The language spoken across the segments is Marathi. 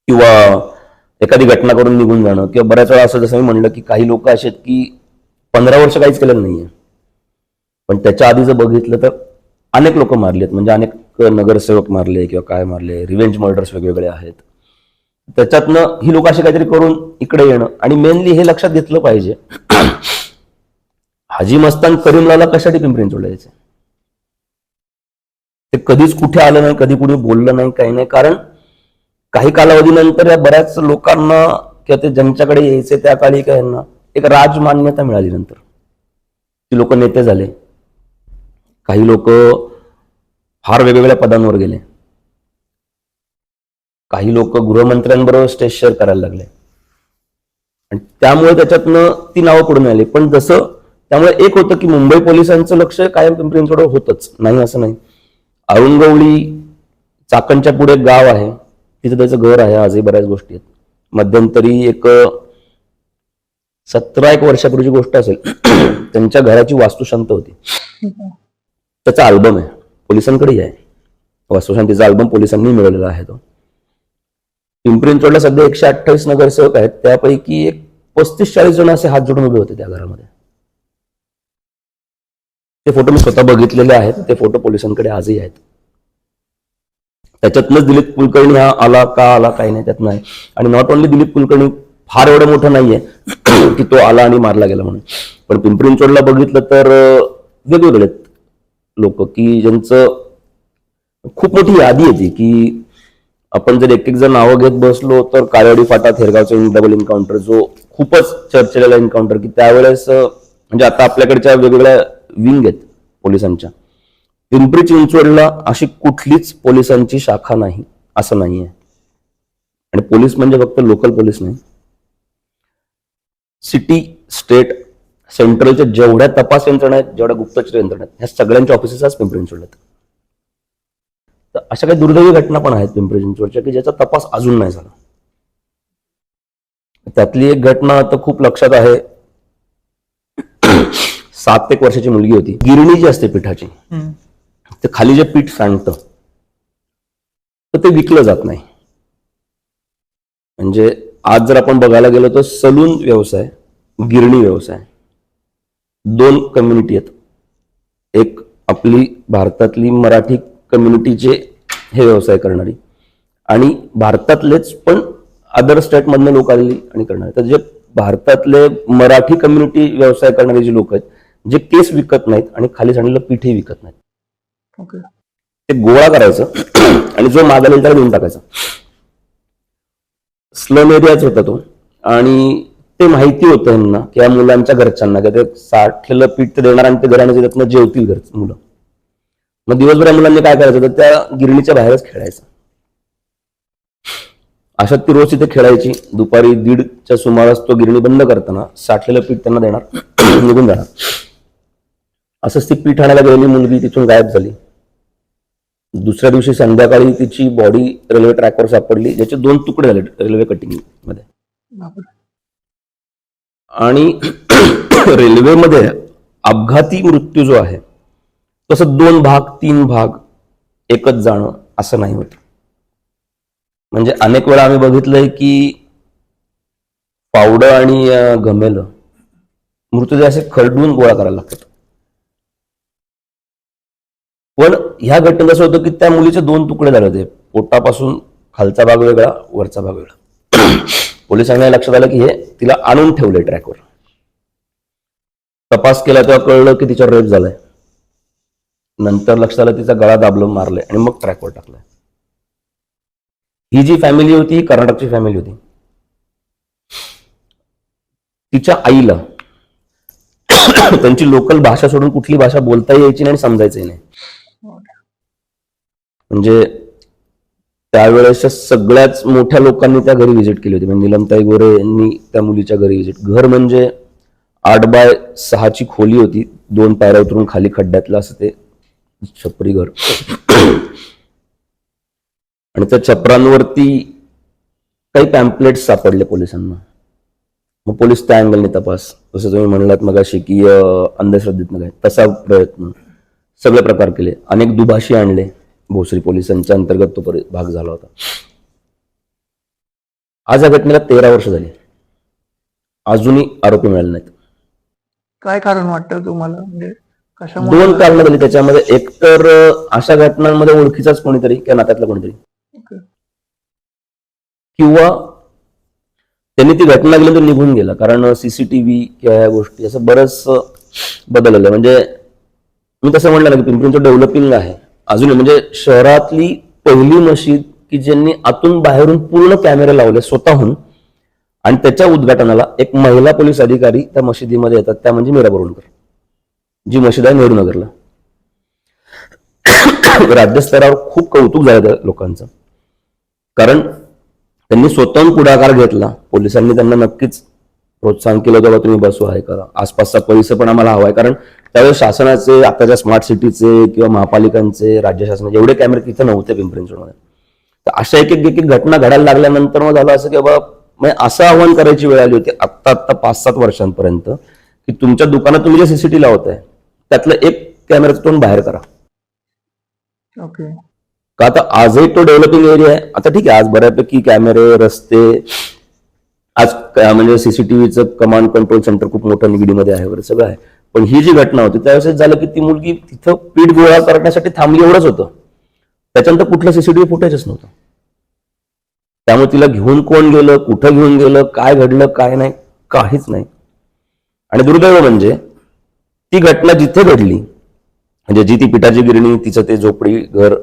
किंवा एखादी घटना करून निघून जाणं, किंवा बऱ्याच वेळा असं जसं मी म्हणलं की काही लोक असे आहेत की 15 वर्ष काहीच केलेलं नाहीये, पण त्याच्या आधी जर बघितलं तर अनेक लोक मारलेत, म्हणजे अनेक नगरसेवक मारले किंवा काय मारले, रिव्हेंज मर्डर्स वेगवेगळे आहेत. त्याच्यातनं ही लोक असे काहीतरी करून इकडे येणं, आणि मेनली हे लक्षात घेतलं पाहिजे हाजी मस्तान करीमलाला कशासाठी पिंपरी चिंचवडला यायचे, ते कधीच कुठे आलं नाही, कधी कुणी बोललं नाही, काही नाही. कारण काही कालावधीनंतर या बऱ्याच लोकांना किंवा ते ज्यांच्याकडे यायचे त्या काळी काय यांना एक राजमान्यता मिळाली. नंतर ती लोक नेते झाले, काही लोक फार वेगवेगळ्या पदांवर गेले, काही लोक गृहमंत्र्यांबरोबर स्टेज शेअर करायला लागले, आणि त्यामुळे त्याच्यातनं ती नावं पुढे मिळाली. पण जसं त्यामुळे एक होतं की मुंबई पोलिसांचं लक्ष कायम पिंपरी चिंचवडवर होतच नाही असं नाही. औरंगवली चाकणच्या पुढे एक गाव आहे, तिथे त्याचं घर आहे, आजही बऱ्याच गोष्टी आहेत. मध्यंतरी एक 17 वर्षापूर्वीची गोष्ट असेल, त्यांच्या घराची वास्तुशांत होती, त्याचा अल्बम आहे, पोलिसांकडेही आहे. वास्तुशांतीचा अल्बम पोलिसांनी मिळवलेला आहे. तो पिंपरी चिंचवडला सध्या 128 नगरसेवक आहेत, त्यापैकी एक 35-40 जण असे हात जोडून उभे होते त्या घरामध्ये. ते फोटो मी स्वतः बघितलेले आहेत, ते फोटो पोलिसांकडे आजही आहेत. त्याच्यातनंच दिलीप कुलकर्णी हा आला का आला काही नाही त्यात नाही. आणि नॉट ओनली दिलीप कुलकर्णी फार एवढं मोठं नाहीये की तो आला आणि मारला गेला म्हणून, पण पिंपरी चिंचवडला बघितलं तर वेगवेगळे लोक की ज्यांचं खूप मोठी यादी येते की आपण जर एक एक जण नावं घेत बसलो तर काळेवाडी फाटा थेरगावचा डबल एन्काउंटर जो खूपच चर्चेला एन्काउंटर, की त्यावेळेस म्हणजे आता आपल्याकडच्या वेगवेगळ्या विंग आहेत पोलिसांच्या, पिंपरी चिंचवडला अशी कुठलीच पोलिसांची शाखा नाही असं नाहीये. आणि पोलीस म्हणजे फक्त लोकल पोलीस नाही, सिटी, स्टेट, सेंट्रलच्या जेवढ्या तपास यंत्रणा आहेत, जेवढ्या गुप्तचर यंत्रणा आहेत, ह्या सगळ्यांच्या ऑफिसेस आज पिंपरी चिंचवडला. तर अशा काही दुर्दैवी घटना पण आहेत पिंपरी चिंचवडच्या की ज्याचा तपास अजून नाही झाला. त्यातली एक घटना तर खूप लक्षात आहे. 7 वर्षाची मुलगी होती, गिरणी जी असते पिठाची, ते खाली जे पीठ सांडतं तर ते विकलं जात नाही. म्हणजे आज जर आपण बघायला गेलो तर सलून व्यवसाय, गिरणी व्यवसाय, 2 कम्युनिटी आहेत. एक आपली भारतातली मराठी कम्युनिटीचे हे व्यवसाय करणारी, आणि भारतातलेच पण अदर स्टेट मधले लोक आलेली आणि करणारे. तर जे भारतातले मराठी कम्युनिटी व्यवसाय करणारे जे लोक आहेत, जे केस विकत नाहीत आणि खाली सांडलेलं पीठही विकत नाहीत, ते गोळा करायचं आणि जो मागायला त्याला देऊन टाकायचं. स्लम एरियाच होता तो, आणि ते माहिती होतं यांना की या मुलांच्या घरच्यांना की ते साठलेलं पीठ ते देणार आणि ते घराने त्यातनं जेवतील घरचं मुलं. मग दिवसभर मुलांनी काय करायचं तर त्या गिरणीच्या बाहेरच खेळायचं. अशात ती रोज तिथे खेळायची. दुपारी 1:30च्या सुमारास तो गिरणी बंद करताना साठलेलं पीठ त्यांना देणार, निघून जाणार. असंच ती पीठ आणायला गेलेली मुलगी तिथून गायब झाली. दुसऱ्या दिवशी संध्याकाळी तिची बॉडी रेल्वे ट्रॅकवर सापडली, ज्याचे 2 तुकडे झाले रेल्वे कटिंग मध्ये. आणि रेल्वेमध्ये अपघाती मृत्यू जो आहे तसं 2 भाग 3 भाग एकच जाणं असं नाही होत. म्हणजे अनेक वेळा आम्ही बघितलंय की पावडं आणि घमेलं मृतदेह असे खरडून गोळा करायला लागतात. पण ह्या घटनेत असं होतं की त्या मुलीचे 2 तुकडे झाले होते, पोटापासून खालचा भाग वेगळा, वरचा भाग वेगळा. पोलिसांना लक्षात आलं की हे तिला आणून ठेवले ट्रॅकवर. तपास केला तेव्हा कळलं की तिचा रेप झालाय. नंतर लक्षात आलं तिचा गळा दाबलं, मारलंय आणि मग ट्रॅकवर टाकलाय. ही जी फॅमिली होती ही कर्नाटकची फॅमिली होती. तिच्या आईला त्यांची लोकल भाषा सोडून कुठली भाषा बोलता यायची नाही आणि समजायचंही नाही. म्हणजे त्यावेळेसच्या सगळ्याच मोठ्या लोकांनी त्या घरी व्हिजिट केली होती. म्हणजे निलमताई गोरे यांनी त्या मुलीच्या घरी व्हिजिट. घर म्हणजे 8x6 खोली होती, 2 पायऱ्या उतरून खाली खड्ड्यातलं असं ते छपरी घर. आणि त्या छपरांवरती काही पॅम्पलेट्स सापडले पोलिसांना. मग पोलीस त्या अँगलने तपास, जसं तुम्ही म्हणलात मगाशी की अंधश्रद्धेतनं काय, तसा प्रयत्न सगळे प्रकार केले. अनेक दुभाषी आणले, भोसरी पोलिसांच्या अंतर्गत तो भाग झाला होता. आज या घटनेला 13 वर्ष झाली, अजूनही आरोपी मिळाले नाहीत. काय कारण वाटतं तुम्हाला, म्हणजे कशामुळे? 2 कारणं झाली त्याच्यामध्ये. एक तर अशा घटनांमध्ये ओळखीचाच कोणीतरी किंवा नात्यातला कोणीतरी, Okay. किंवा त्यांनी ती घटना केल्यानंतर निघून गेला. कारण सीसीटीव्ही किंवा या गोष्टी असं बरंच बदललं. म्हणजे मी तसं म्हणलं ना की पिंपरीचं डेव्हलपिंग आहे अजूनही. म्हणजे शहरातली पहिली मशीद की ज्यांनी आतून बाहेरून पूर्ण कॅमेरे लावले स्वतःहून, आणि त्याच्या उद्घाटनाला एक महिला पोलीस अधिकारी त्या मशिदीमध्ये येतात, त्या म्हणजे मीरा बोरवणकर, जी मशीद आहे नेहरू नगरला. राज्यस्तरावर खूप कौतुक झालं त्या लोकांचं, कारण त्यांनी स्वतःहून पुढाकार घेतला. पोलिसांनी त्यांना नक्कीच प्रोत्साहन केलं होतं, तुम्ही बसवा, हे करा, आसपासचा परिसर पण आम्हाला हवाय. कारण त्यावेळेस शासनाचे, आताच्या स्मार्ट सिटीचे किंवा महापालिकांचे, राज्य शासनाचे एवढे कॅमेरे तिथे नव्हते पिंपरी चिंचवडमध्ये. तर अशा एक एक घटना घडायला लागल्यानंतर मग झालं असं की बाबा असं आव्हान करायची वेळ आली होती आत्ता 5-7 वर्षांपर्यंत, की तुमच्या दुकानात तुम्ही जे सीसीटीव्ही लावताय त्यातलं एक कॅमेराचं तोंड बाहेर करा. ओके. का आता आजही तो डेव्हलपिंग एरिया आहे. आता ठीक आहे, आज बऱ्यापैकी कॅमेरे, रस्ते, आज म्हणजे सीसीटीव्हीचं कमांड कंट्रोल सेंटर खूप मोठं निगडीमध्ये आहे वगैरे सगळं आहे. पण ही जी घटना होती त्यावेळेस झालं की ती मुलगी तिथं पीठ गोळा करण्यासाठी थांबली, एवढंच होतं. त्याच्यानंतर कुठलं सीसीटीव्ही फुटेजच नव्हतं. त्यामुळे तिला घेऊन कोण गेलं, कुठं घेऊन गेलं, काय घडलं, काय नाही, काहीच नाही. आणि दुर्दैव म्हणजे ती घटना जिथे घडली, म्हणजे जी ती पिठाची गिरणी, तिचं ते झोपडी घर,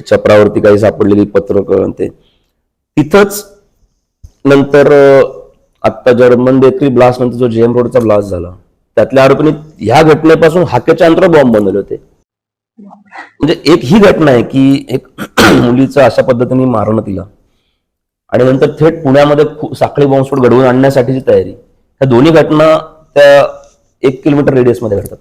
छपरावरती काही सापडलेली पत्रकं, ते तिथंच नंतर आता जर्मन बेकरी ब्लास्ट नंतर जो जेएम रोडचा ब्लास्ट झाला, त्यातल्या आरोपींनी ह्या घटनेपासून हाकेच्या अंतरावर बॉम्ब बनवले होते. म्हणजे एक ही घटना आहे की एक मुलीचं अशा पद्धतीने मारणं तिला, आणि नंतर थेट पुण्यामध्ये साखळी बॉम्बस्फोट घडवून आणण्यासाठीची तयारी. ह्या दोन्ही घटना त्या 1 किलोमीटर रेडियसमध्ये घडतात.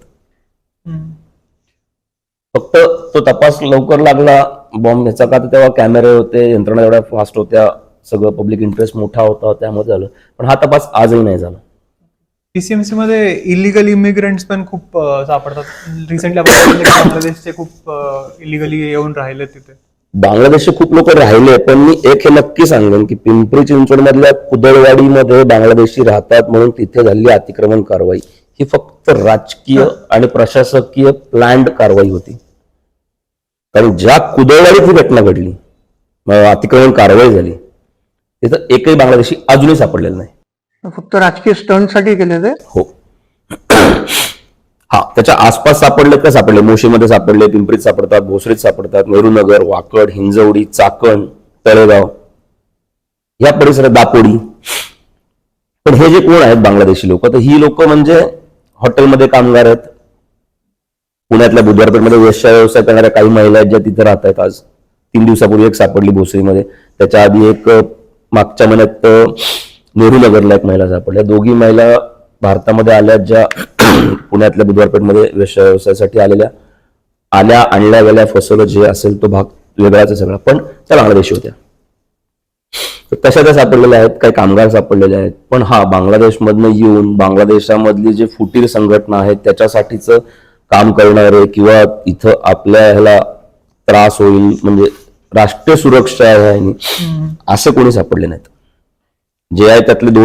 फक्त तो तपास लवकर लागला बॉम्ब ह्याचा का, तेव्हा कॅमेरे होते, यंत्रणा एवढ्या फास्ट होत्या, सगळं पब्लिक इंटरेस्ट मोठा होता, त्यामुळे झालं. पण हा तपास आजही नाही झाला. पीसीएमसी मध्ये इलिगल इमिग्रंट्स पण खूप सापडतात. रिसेंटली आपण बांगलादेशचे खूप इलिगली येऊन राहिले तिथे. बांगलादेशचे खूप लोक राहिले, पण मी एक हे नक्की सांगेन की पिंपरी चिंचवड मधल्या कुदळवाडीमध्ये बांगलादेशी राहतात म्हणून तिथे झालेली अतिक्रमण कारवाई ही फक्त राजकीय आणि प्रशासकीय प्लॅन्ड कारवाई होती. कारण ज्या कुदळवाडीत ही घटना घडली, अतिक्रमण कारवाई झाली, तिथं एकही बांगलादेशी अजूनही सापडलेला नाही. फक्त राजकीय स्टंट साठी केले ते? हो. हा, त्याच्या आसपास सापडले का सापडले, मोशीमध्ये सापडले, पिंपरीत सापडतात, भोसरीत सापडतात, नेहरूनगर, वाकड, हिंजवडी, चाकण, तळेगाव, या परिसरात, दापोडी. पण हे जे कोण आहेत बांगलादेशी लोक, तर ही लोक म्हणजे हॉटेलमध्ये कामगार आहेत, पुण्यातल्या बुधवारपेठमध्ये व्यवसाय करणाऱ्या काही महिला आहेत ज्या तिथे राहत आहेत. आज 3 दिवसापूर्वी एक सापडली भोसरीमध्ये, त्याच्या आधी एक मागच्या महिन्यात नेहरूनगरला एक महिला सापडल्या. दोघी महिला भारतामध्ये आल्या, ज्या पुण्यातल्या बुधवारपेठमध्ये व्यवसायासाठी आल्या, आणल्या गेल्या, फसवलं, जे असेल तो भाग वेगळाच आहे सगळा, पण त्या बांगलादेशी होत्या. तशा त्या सापडलेल्या आहेत, काही कामगार सापडलेले आहेत. पण हा, बांगलादेशमधनं येऊन बांगलादेशामधली जे फुटीर संघटना आहेत त्याच्यासाठीच काम करणारे, किंवा इथं आपल्या ह्याला त्रास होईल म्हणजे राष्ट्रीय सुरक्षा आहे असं कोणी सापडले नाहीत. जे आहे त्यातले 2